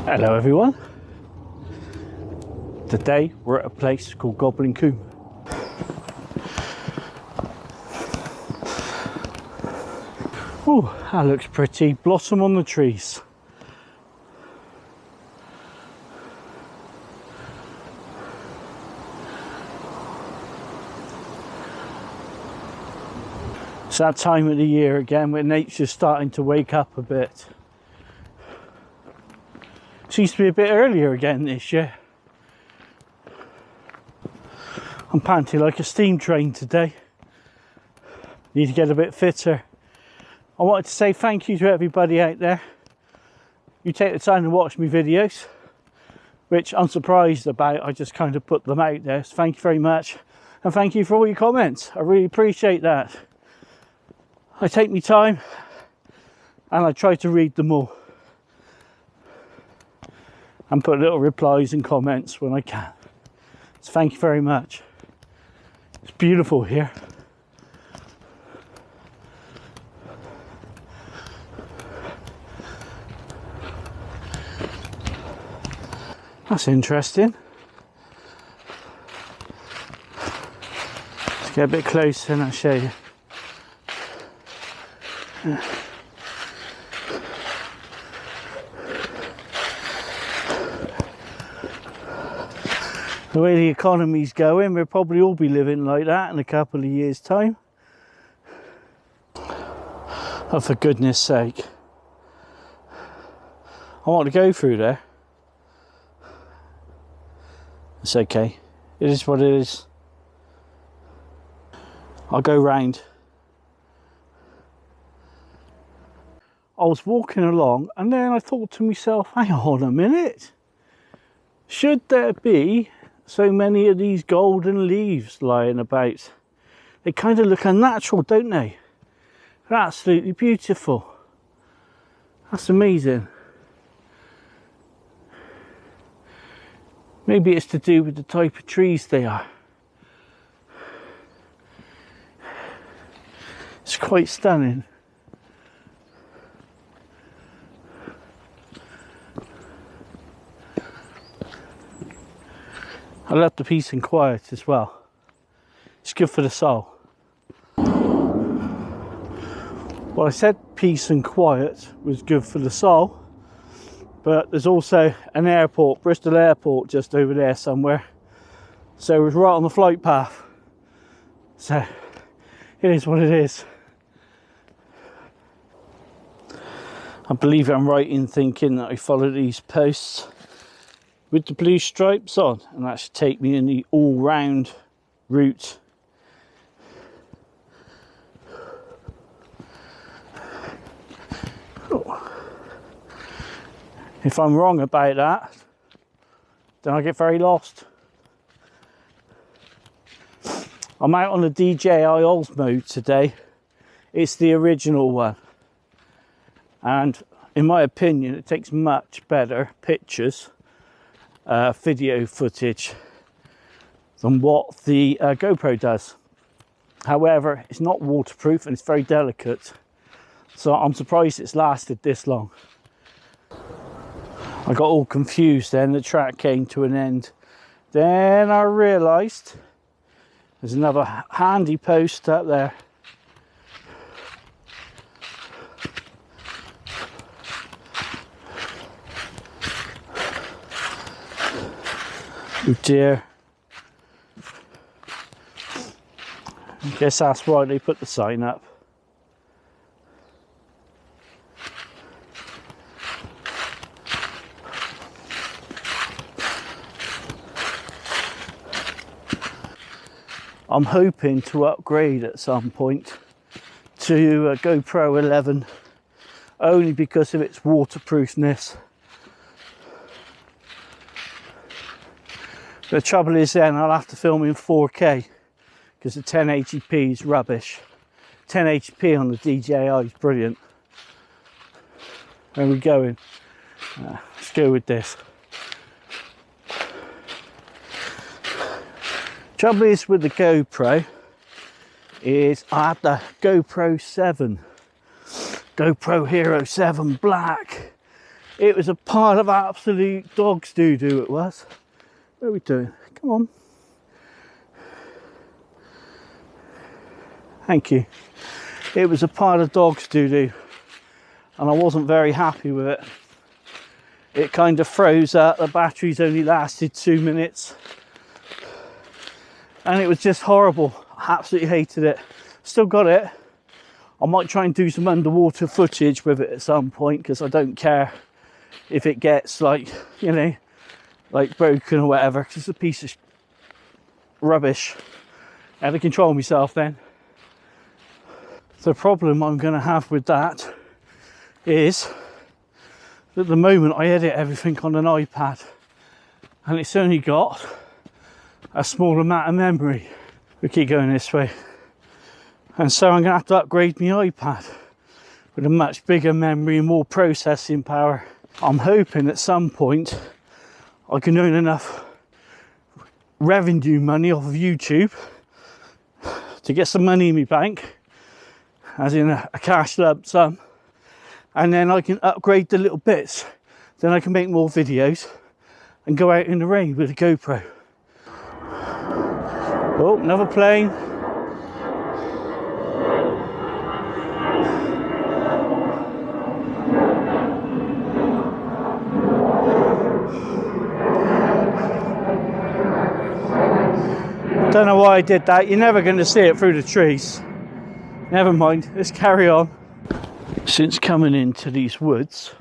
Hello everyone. Today we're at a place called Goblin Combe. Oh, that looks pretty. Blossom on the trees. It's that time of the year again where nature's starting to wake up a bit. Seems to be a bit earlier again this year. I'm panting like a steam train today. Need to get a bit fitter. I wanted to say thank you to everybody out there. You take the time to watch my videos, which I'm surprised about. I just kind of put them out there. So thank you very much. And thank you for all your comments. I really appreciate that. I take my time and I try to read them all. And put little replies and comments when I can. So thank you very much. It's beautiful here. That's interesting. Let's get a bit closer and I'll show you. The way the economy's going, we'll probably all be living like that in a couple of years' time. Oh, for goodness sake. I want to go through there. It's okay. It is what it is. I'll go round. I was walking along and then I thought to myself, hang on a minute. Should there be so many of these golden leaves lying about? They kind of look unnatural, don't they? They're absolutely beautiful. That's amazing. Maybe it's to do with the type of trees they are. It's quite stunning. I love the peace and quiet as well. It's good for the soul. Well, I said peace and quiet was good for the soul, but there's also an airport, Bristol Airport, just over there somewhere. So it was right on the flight path. So it is what it is. I believe I'm right in thinking that I follow these posts with the blue stripes on, and that should take me in the all-round route. Oh. If I'm wrong about that, then I get very lost. I'm out on the DJI Oz mode today. It's the original one. And in my opinion, it takes much better pictures, video footage than what the GoPro does. However, it's not waterproof and it's very delicate, so I'm surprised it's lasted this long. I got all confused then, the track came to an end. Then I realised there's another handy post up there. Oh dear. I guess that's why they put the sign up. I'm hoping to upgrade at some point to a GoPro 11, only because of its waterproofness. The trouble is then I'll have to film in 4K because the 1080p is rubbish. 1080p on the DJI is brilliant. Where are we going? Let's go with this. Trouble is with the GoPro is I have the GoPro 7, GoPro Hero 7 Black, It was a pile of absolute dog's doo-doo, it was. What are we doing? Come on. Thank you. It was a pile of dog's doo-doo, and I wasn't very happy with it. It kind of froze up, the batteries only lasted 2 minutes, and it was just horrible. I absolutely hated it. Still got it. I might try and do some underwater footage with it at some point, because I don't care if it gets like, you know, like broken or whatever, because it's a piece of rubbish. I had to control myself then. The problem I'm going to have with that is that at the moment I edit everything on an iPad, and it's only got a small amount of memory. We keep going this way. And so I'm going to have to upgrade my iPad with a much bigger memory and more processing power. I'm hoping at some point I can earn enough revenue money off of YouTube to get some money in my bank, as in a cash lump sum, and then I can upgrade the little bits. Then I can make more videos and go out in the rain with a GoPro. Oh, another plane. Don't know why I did that. You're never going to see it through the trees. Never mind, let's carry on. Since coming into these woods,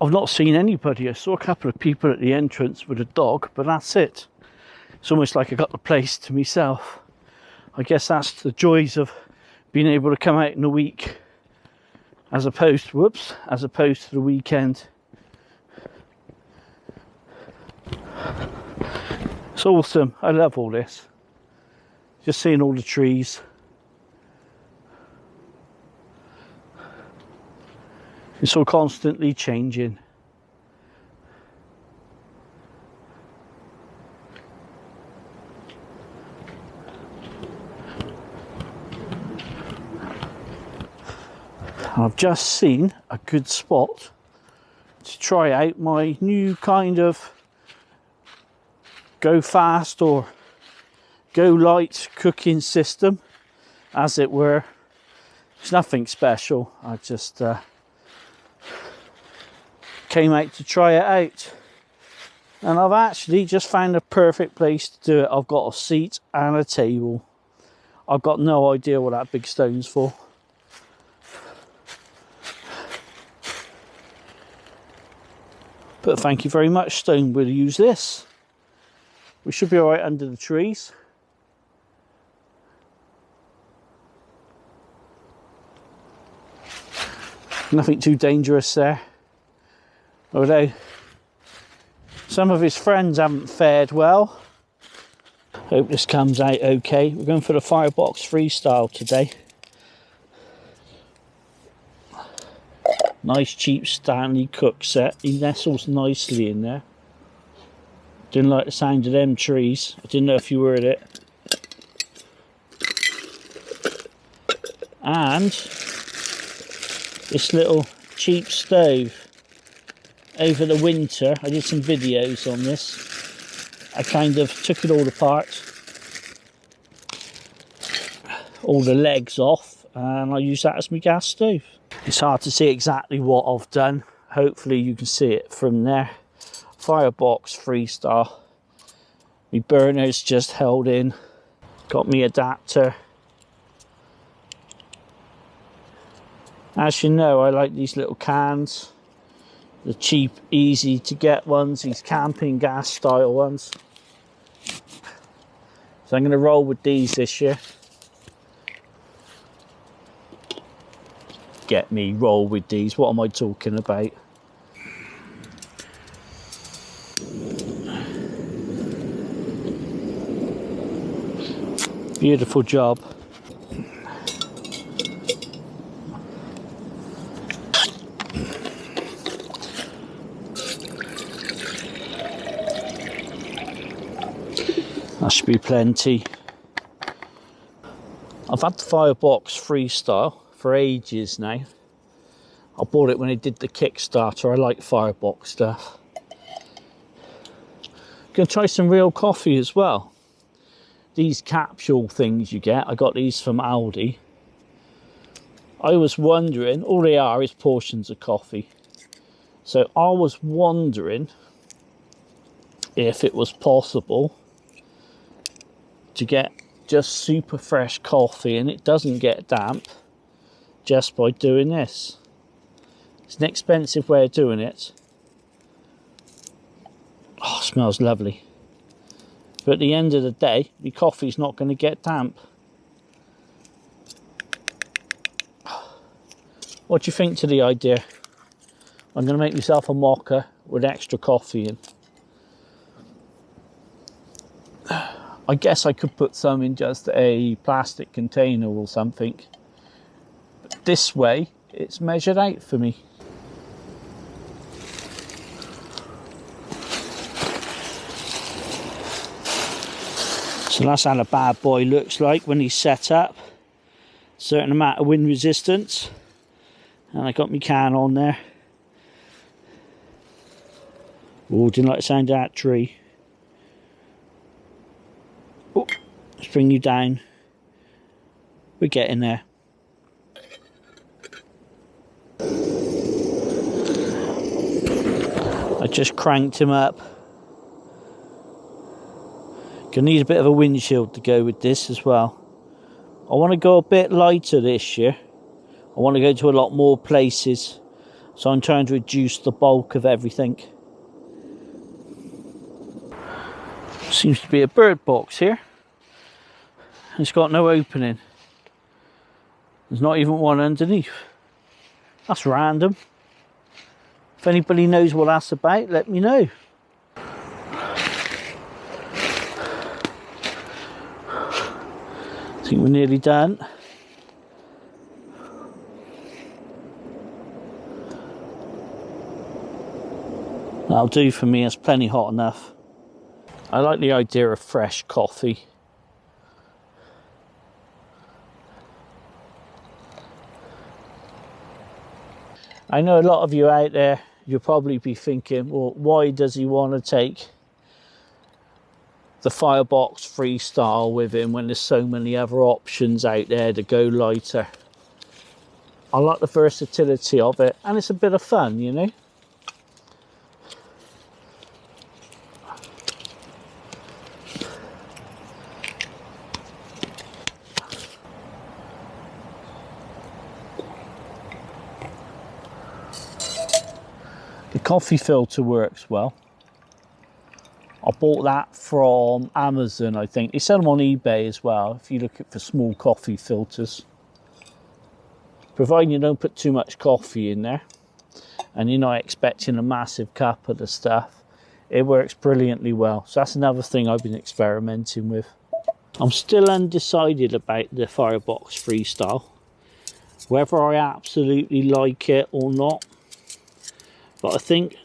I've not seen anybody. I saw a couple of people at the entrance with a dog, but that's it. It's almost like I got the place to myself. I guess that's the joys of being able to come out in the week as opposed to, as opposed to the weekend. It's awesome. I love all this. Just seeing all the trees. It's all constantly changing. I've just seen a good spot to try out my new kind of go fast or go light cooking system, as it were. It's nothing special. I just came out to try it out, and I've actually just found a perfect place to do it. I've got a seat and a table. I've got no idea what that big stone's for. But thank you very much, stone. We'll use this. We should be all right under the trees. Nothing too dangerous there. Although some of his friends haven't fared well. Hope this comes out okay. We're going for the Firebox Freestyle today. Nice cheap Stanley Cook Set. He nestles nicely in there. Didn't like the sound of them trees. I didn't know if you heard it. And this little cheap stove. Over the winter, I did some videos on this. I kind of took it all apart, all the legs off, and I used that as my gas stove. It's hard to see exactly what I've done. Hopefully you can see it from there. Firebox Freestyle. My burner's just held in. Got me adapter. As you know, I like these little cans. The cheap, easy to get ones, these camping gas style ones. So I'm going to roll with these this year. Get me, roll with these. What am I talking about? Beautiful job. That should be plenty. I've had the Firebox Freestyle for ages now. I bought it when they did the Kickstarter. I like Firebox stuff. Gonna try some real coffee as well. These capsule things you get, I got these from Aldi. I was wondering, all they are is portions of coffee. So I was wondering if it was possible to get just super fresh coffee and it doesn't get damp just by doing this. It's an expensive way of doing it. Oh, it smells lovely. But at the end of the day, my coffee's not going to get damp. What do you think to the idea? I'm going to make myself a mocha with extra coffee in. I guess I could put some in just a plastic container or something. But this way, it's measured out for me. So that's how the bad boy looks like when he's set up. Certain amount of wind resistance. And I got my can on there. Oh, didn't like the sound of that tree. Oh, let's bring you down. We're getting there. I just cranked him up. Gonna need a bit of a windshield to go with this as well. I want to go a bit lighter this year. I want to go to a lot more places. So I'm trying to reduce the bulk of everything. Seems to be a bird box here. It's got no opening. There's not even one underneath. That's random. If anybody knows what that's about, let me know. I think we're nearly done. That'll do for me, it's plenty hot enough. I like the idea of fresh coffee. I know a lot of you out there, you'll probably be thinking, well, why does he want to take the Firebox Freestyle with him when there's so many other options out there to go lighter? I like the versatility of it, and it's a bit of fun, you know. The coffee filter works well. I bought that from Amazon, I think. They sell them on eBay as well, if you look for small coffee filters. Providing you don't put too much coffee in there, and you're not expecting a massive cup of the stuff, it works brilliantly well. So that's another thing I've been experimenting with. I'm still undecided about the Firebox Freestyle, whether I absolutely like it or not. But I think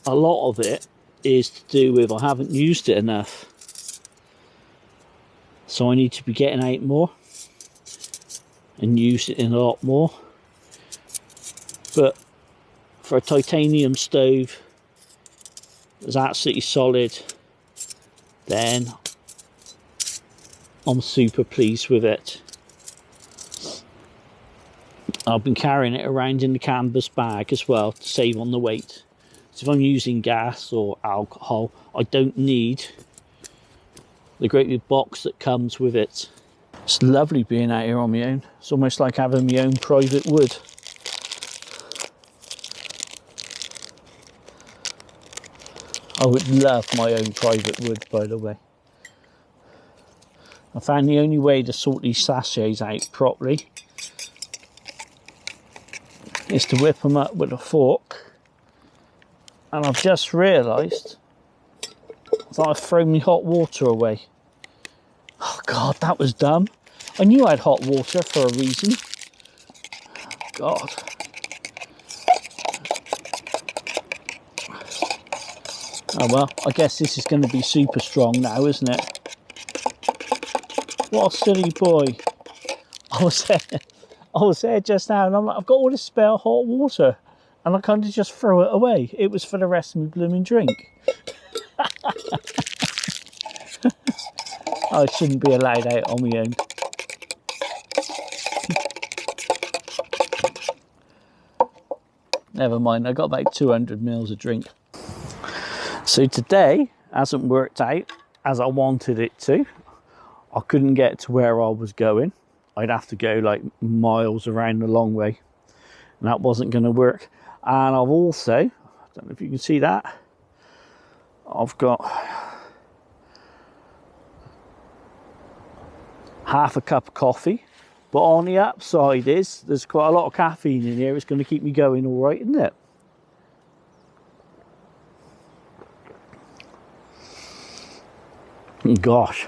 a lot of it is to do with I haven't used it enough. So I need to be getting out more and use it in a lot more. But for a titanium stove that's absolutely solid, then I'm super pleased with it. I've been carrying it around in the canvas bag as well to save on the weight. So if I'm using gas or alcohol, I don't need the great big box that comes with it. It's lovely being out here on my own. It's almost like having my own private wood. I would love my own private wood, by the way. I found the only way to sort these sachets out properly is to whip them up with a fork, and I've just realised that I've thrown my hot water away. Oh God, that was dumb. I knew I had hot water for a reason. God. Oh well, I guess this is going to be super strong now, isn't it? What a silly boy. I was I was there just now and I'm like, I've got all this spare hot water, and I kind of just threw it away. It was for the rest of my blooming drink. I shouldn't be allowed out on my own. Never mind, I got about 200 mils of drink. So today hasn't worked out as I wanted it to. I couldn't get to where I was going. I'd have to go like miles around the long way, and that wasn't going to work. And I've also, I don't know if you can see that, I've got half a cup of coffee, but on the upside is there's quite a lot of caffeine in here. It's going to keep me going all right, isn't it? Gosh,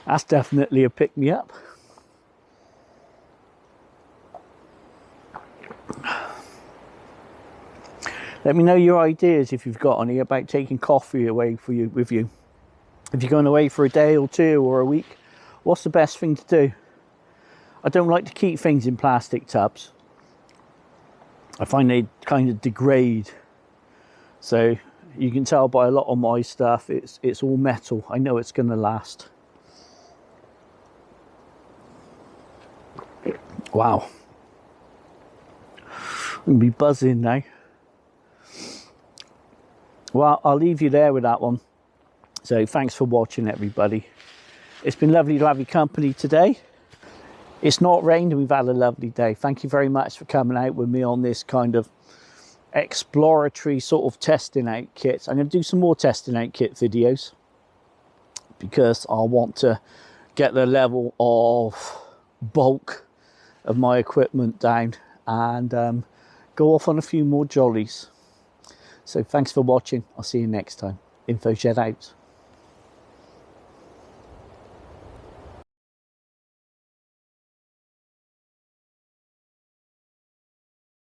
that's definitely a pick me up. Let me know your ideas, if you've got any, about taking coffee away with you. If you're going away for a day or two or a week, what's the best thing to do? I don't like to keep things in plastic tubs. I find they kind of degrade. So you can tell by a lot of my stuff, it's all metal. I know it's going to last. Wow. I'm going to be buzzing now. Well, I'll leave you there with that one. So thanks for watching, everybody. It's been lovely to have your company today. It's not rained and we've had a lovely day. Thank you very much for coming out with me on this kind of exploratory sort of testing out kit. I'm going to do some more testing out kit videos because I want to get the level of bulk of my equipment down and go off on a few more jollies. So thanks for watching. I'll see you next time. InfoShed out.